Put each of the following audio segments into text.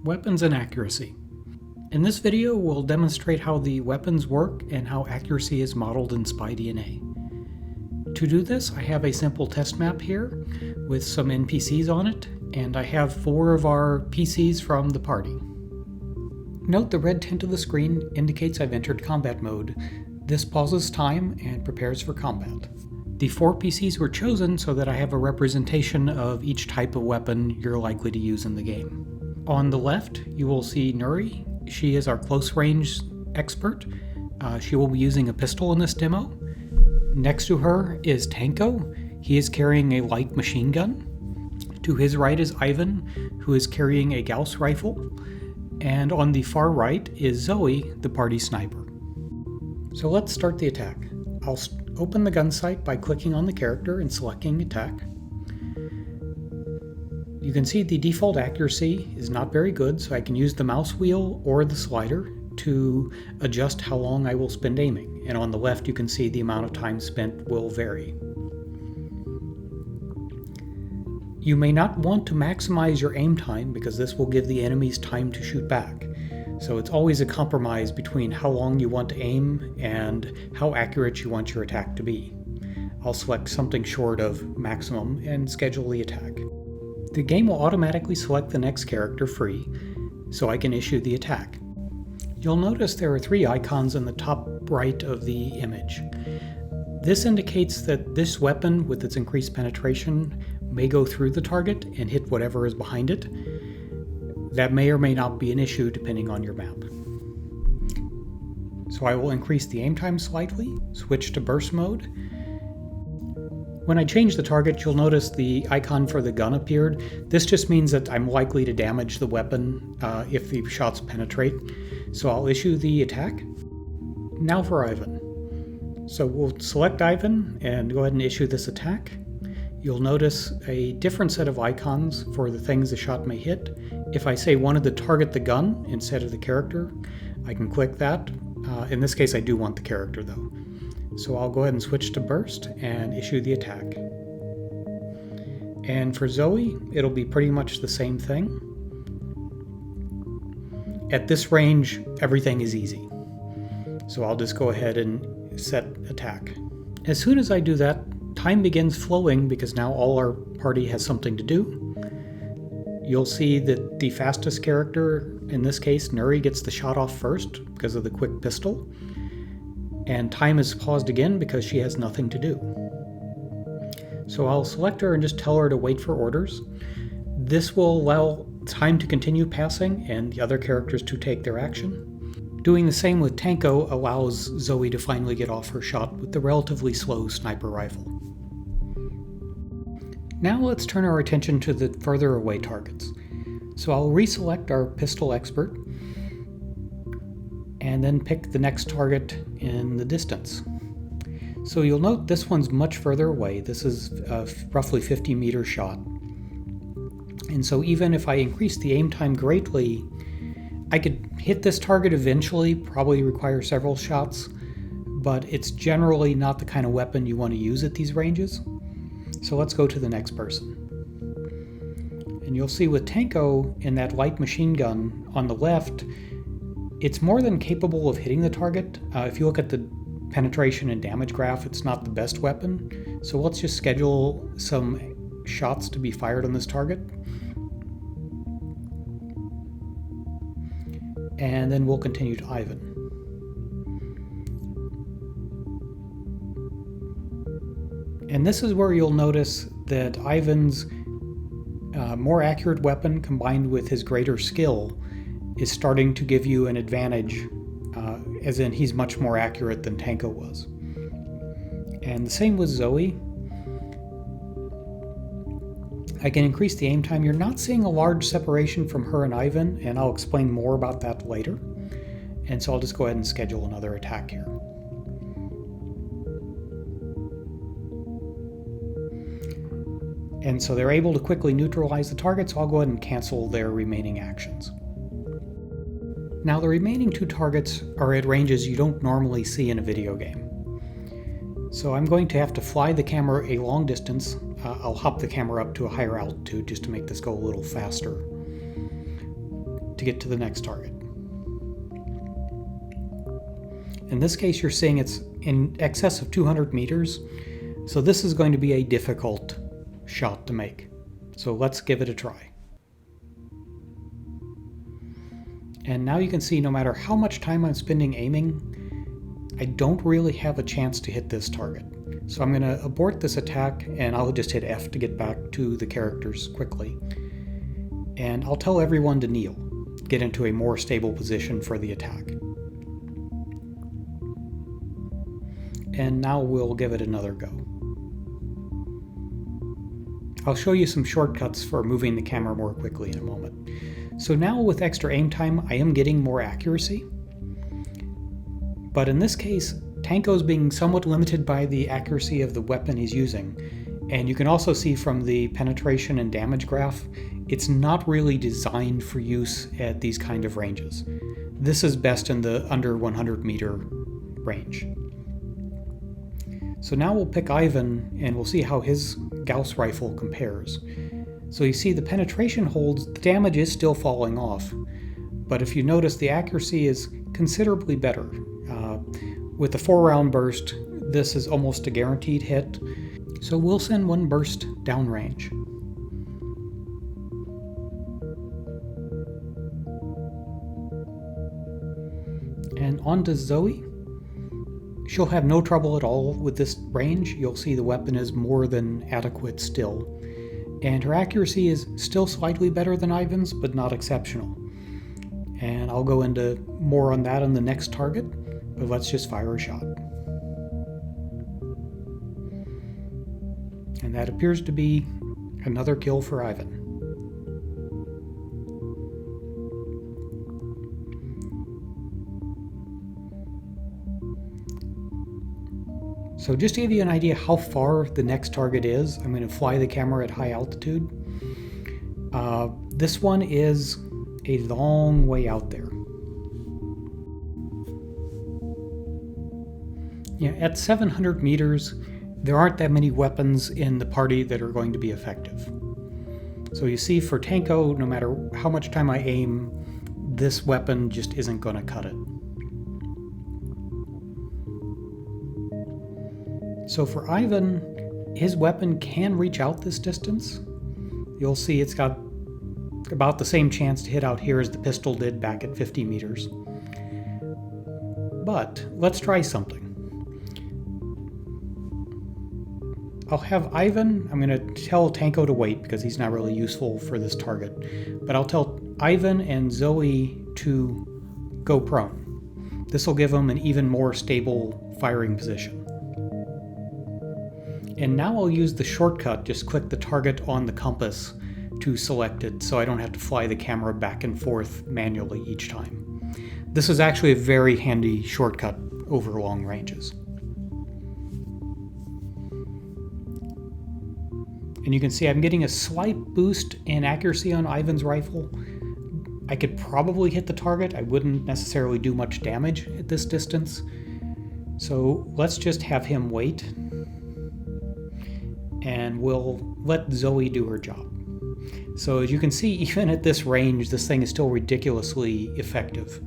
Weapons and accuracy. In this video, we'll demonstrate how the weapons work and how accuracy is modeled in SpyDNA. To do this, I have a simple test map here with some NPCs on it, and I have 4 of our PCs from the party. Note the red tint of the screen indicates I've entered combat mode. This pauses time and prepares for combat. The 4 PCs were chosen so that I have a representation of each type of weapon you're likely to use in the game. On the left, you will see Nuri. She is our close range expert. She will be using a pistol in this demo. Next to her is Tanko. He is carrying a light machine gun. To his right is Ivan, who is carrying a Gauss rifle. And on the far right is Zoe, the party sniper. So let's start the attack. I'll open the gun sight by clicking on the character and selecting attack. You can see the default accuracy is not very good, so I can use the mouse wheel or the slider to adjust how long I will spend aiming. And on the left you can see the amount of time spent will vary. You may not want to maximize your aim time because this will give the enemies time to shoot back. So it's always a compromise between how long you want to aim and how accurate you want your attack to be. I'll select something short of maximum and schedule the attack. The game will automatically select the next character free, so I can issue the attack. You'll notice there are 3 icons in the top right of the image. This indicates that this weapon, with its increased penetration, may go through the target and hit whatever is behind it. That may or may not be an issue depending on your map. So I will increase the aim time slightly, switch to burst mode. When I change the target, you'll notice the icon for the gun appeared. This just means that I'm likely to damage the weapon if the shots penetrate. So I'll issue the attack. Now for Ivan. So we'll select Ivan and go ahead and issue this attack. You'll notice a different set of icons for the things the shot may hit. If I say wanted to target the gun instead of the character, I can click that. In this case, I do want the character though. So I'll go ahead and switch to burst and issue the attack. And for Zoe, it'll be pretty much the same thing. At this range, everything is easy. So I'll just go ahead and set attack. As soon as I do that, time begins flowing because now all our party has something to do. You'll see that the fastest character, in this case Nuri, gets the shot off first because of the quick pistol. And time is paused again because she has nothing to do. So I'll select her and just tell her to wait for orders. This will allow time to continue passing and the other characters to take their action. Doing the same with Tanko allows Zoe to finally get off her shot with the relatively slow sniper rifle. Now let's turn our attention to the further away targets. So I'll reselect our pistol expert and then pick the next target in the distance. So you'll note this one's much further away. This is a roughly 50-meter shot. And so even if I increase the aim time greatly, I could hit this target eventually, probably require several shots, but it's generally not the kind of weapon you want to use at these ranges. So let's go to the next person. And you'll see with Tanko in that light machine gun on the left, it's more than capable of hitting the target. If you look at the penetration and damage graph, it's not the best weapon. So let's just schedule some shots to be fired on this target. And then we'll continue to Ivan. And this is where you'll notice that Ivan's more accurate weapon combined with his greater skill is starting to give you an advantage, as in he's much more accurate than Tanko was. And the same with Zoe. I can increase the aim time. You're not seeing a large separation from her and Ivan, and I'll explain more about that later. And so I'll just go ahead and schedule another attack here. And so they're able to quickly neutralize the target, so I'll go ahead and cancel their remaining actions. Now the remaining 2 targets are at ranges you don't normally see in a video game. So I'm going to have to fly the camera a long distance. I'll hop the camera up to a higher altitude just to make this go a little faster. to get to the next target. In this case, you're seeing it's in excess of 200 meters, so this is going to be a difficult shot to make. So let's give it a try. And now you can see no matter how much time I'm spending aiming, I don't really have a chance to hit this target. So I'm going to abort this attack, and I'll just hit F to get back to the characters quickly. And I'll tell everyone to kneel, get into a more stable position for the attack. And now we'll give it another go. I'll show you some shortcuts for moving the camera more quickly in a moment. So now with extra aim time, I am getting more accuracy. But in this case, Tanko's being somewhat limited by the accuracy of the weapon he's using. And you can also see from the penetration and damage graph, it's not really designed for use at these kind of ranges. This is best in the under 100 meter range. So now we'll pick Ivan and we'll see how his Gauss rifle compares. So you see the penetration holds, the damage is still falling off, but if you notice the accuracy is considerably better. With the 4-round burst, this is almost a guaranteed hit, so we'll send one burst downrange. And on to Zoe. She'll have no trouble at all with this range. You'll see the weapon is more than adequate still. And her accuracy is still slightly better than Ivan's, but not exceptional. And I'll go into more on that on the next target, but let's just fire a shot. And that appears to be another kill for Ivan. So just to give you an idea how far the next target is, I'm going to fly the camera at high altitude. This one is a long way out there. Yeah, at 700 meters, there aren't that many weapons in the party that are going to be effective. So you see for Tanko, no matter how much time I aim, this weapon just isn't going to cut it. So for Ivan, his weapon can reach out this distance. You'll see it's got about the same chance to hit out here as the pistol did back at 50 meters. But let's try something. I'll have Ivan, I'm going to tell Tanko to wait because he's not really useful for this target, but I'll tell Ivan and Zoe to go prone. This will give them an even more stable firing position. And now I'll use the shortcut, just click the target on the compass to select it so I don't have to fly the camera back and forth manually each time. This is actually a very handy shortcut over long ranges. And you can see I'm getting a slight boost in accuracy on Ivan's rifle. I could probably hit the target. I wouldn't necessarily do much damage at this distance. So let's just have him wait. And we'll let Zoe do her job. So as you can see, even at this range, this thing is still ridiculously effective.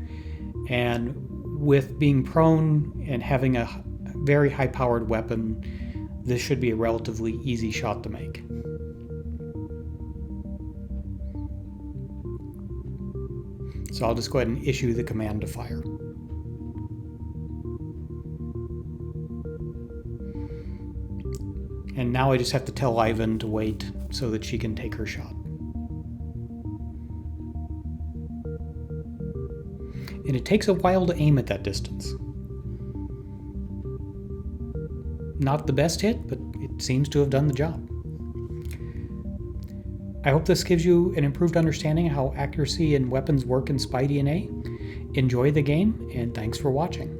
And with being prone and having a very high-powered weapon, this should be a relatively easy shot to make. So I'll just go ahead and issue the command to fire. And now I just have to tell Ivan to wait so that she can take her shot. And it takes a while to aim at that distance. Not the best hit, but it seems to have done the job. I hope this gives you an improved understanding of how accuracy and weapons work in SpyDNA. Enjoy the game, and thanks for watching.